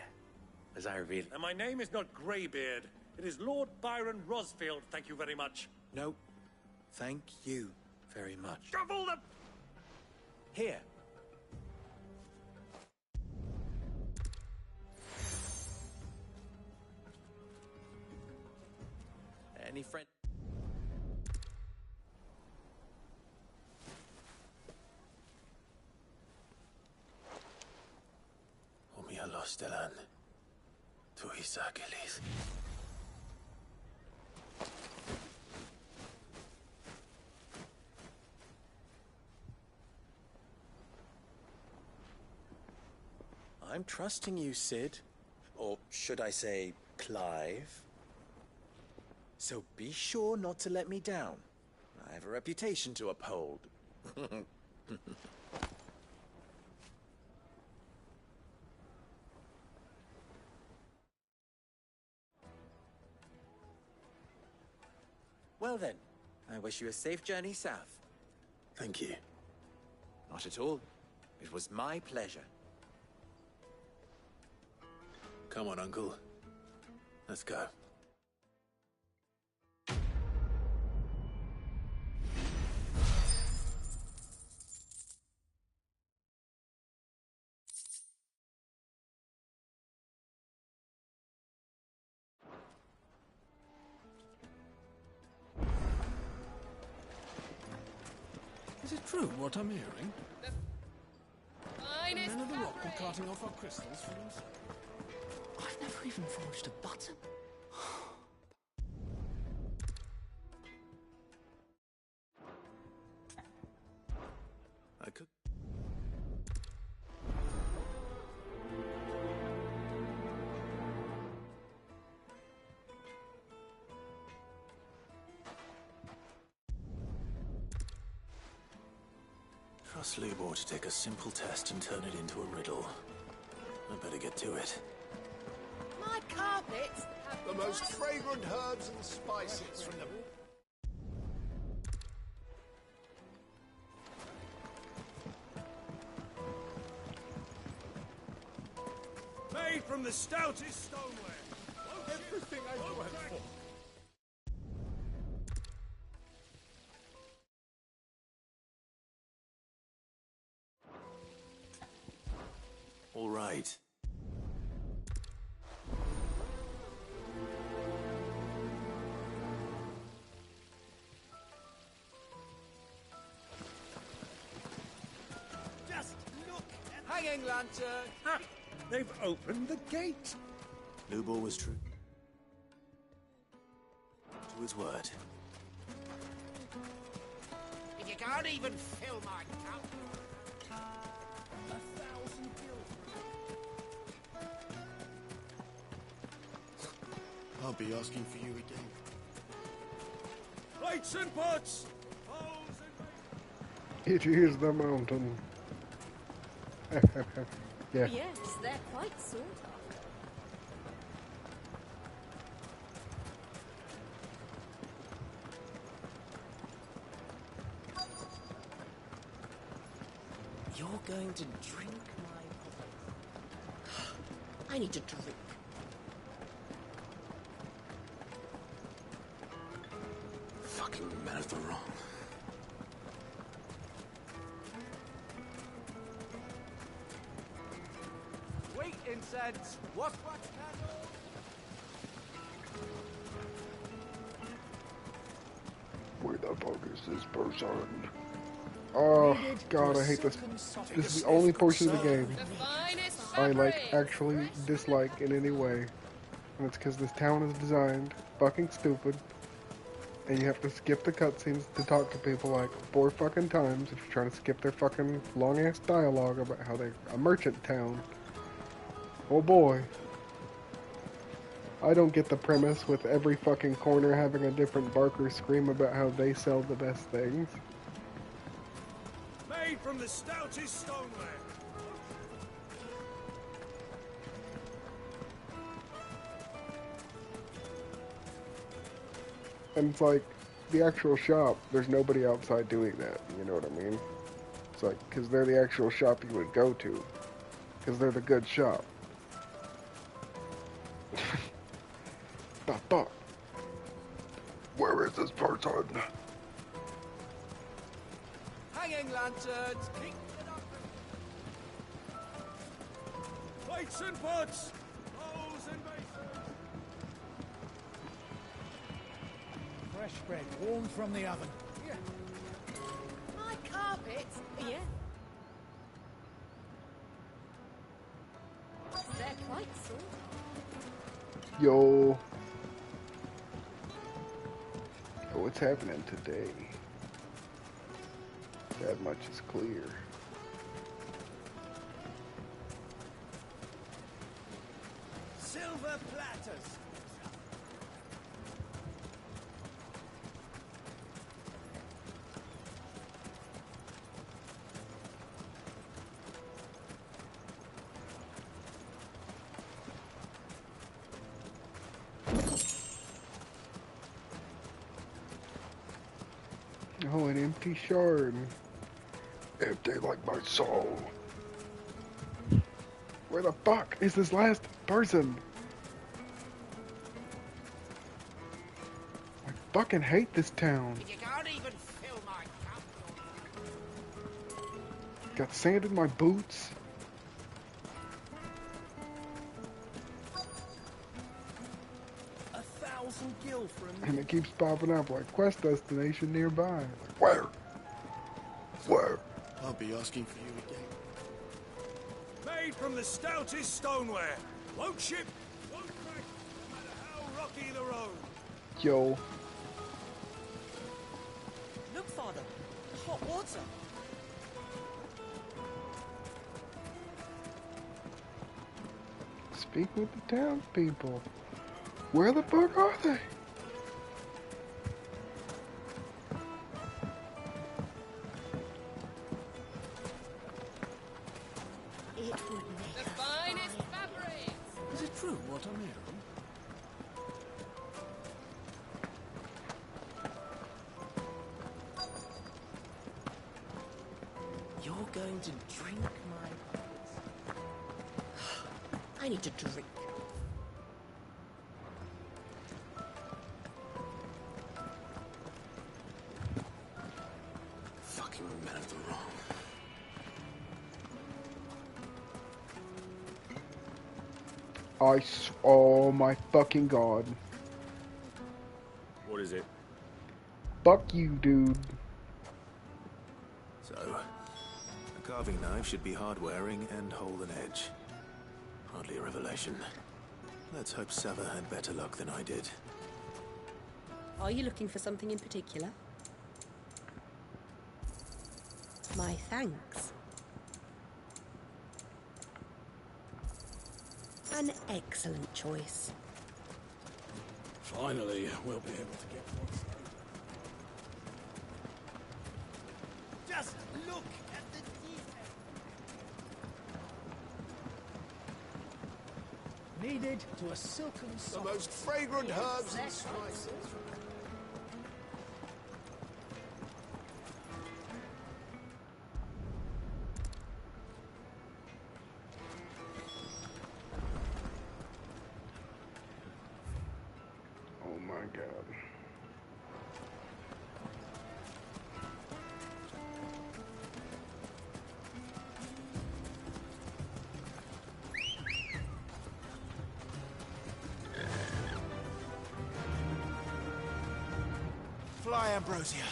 Was I really? And my name is not Greybeard. It is Lord Byron Rosfield, thank you very much. No, thank you very much. Shovel them! Here. Any friend? Omia Lostelan. Tuisa Achilles. I'm trusting you, Sid. Or should I say, Clive? So be sure not to let me down. I have a reputation to uphold. Well then, I wish you a safe journey south. Thank you. Not at all. It was my pleasure. Come on, Uncle. Let's go. Is it true what I'm hearing? The finest men of the rock were fabric. carting off our crystals for themselves. I've never even forged a button. I could. Trust Lubor to take a simple test and turn it into a riddle. I better get to it. My carpets have The most fragrant herbs and spices from the... Made from the stoutest stoneware. Everything I've worked for. All right. Just look at... Hanging lantern! Ha! They've opened the gate. Lubor was true to his word. If you can't even fill my cup... 1,000 I'll be asking for you again. Plates and pots! Bowls and... It is the mountain. Yeah. Yes, they're quite sort of. You're going to drink my... I need to drink. Fucking men of the wrong. Sweet incense! What candle? Where the fuck is this person? Oh god, I hate this. This is the only portion of the game I actually dislike in any way. And it's because this town is designed fucking stupid. And you have to skip the cutscenes to talk to people like 4 fucking times if you're trying to skip their fucking long ass dialogue about how they're a merchant town. Oh boy. I don't get the premise with every fucking corner having a different barker scream about how they sell the best things. Made from the stoutest stoneware. And it's like, the actual shop, there's nobody outside doing that, you know what I mean? It's like, because they're the actual shop you would go to. Because they're the good shop. But, where is this person? Hanging lanterns! Keep it up! Plates and pots! Bowls and basins! Fresh bread, warm from the oven. Yeah. My carpets. Yeah. They're quite sort of. Yo. What's happening today? That much is clear. Silver platters! Oh, an empty shard. Empty like my soul. Where the fuck is this last person? I fucking hate this town. You can't even fill my cup. Got sand in my boots. Gil for a And it keeps popping up like quest destination nearby. Like, where? Where? I'll be asking for you again. Made from the stoutest stoneware. Won't ship, won't crack, no matter how rocky the road. Yo. Look, Father. The hot water. Speak with the townspeople. Where the fuck are they? It would make The finest fabrics. Is it true what I'm hearing? You're going to drink my... I need to drink. Fucking men of the wrong. Oh my fucking god. What is it? Fuck you, dude. So, a carving knife should be hard-wearing and hold an edge. Hardly a revelation. Let's hope Sava had better luck than I did. Are you looking for something in particular? My thanks. An excellent choice. Finally, we'll be able to get what's Just look at the detail. Needed to a silken the soft. most fragrant herbs and spices. Oh my god. Fly, Ambrosia.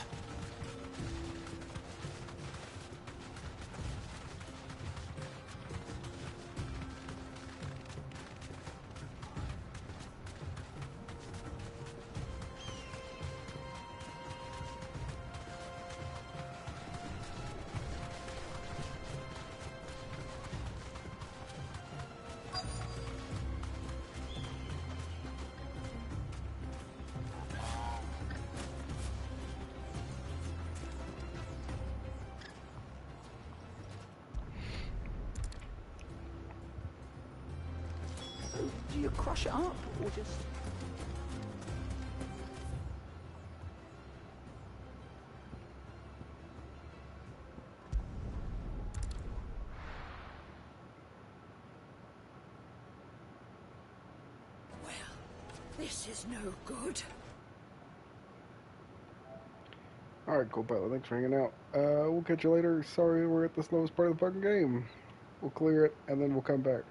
Do you crush it up or just... Well, this is no good. Alright, cool, Bella. Thanks for hanging out. We'll catch you later. Sorry we're at the slowest part of the fucking game. We'll clear it, and then we'll come back.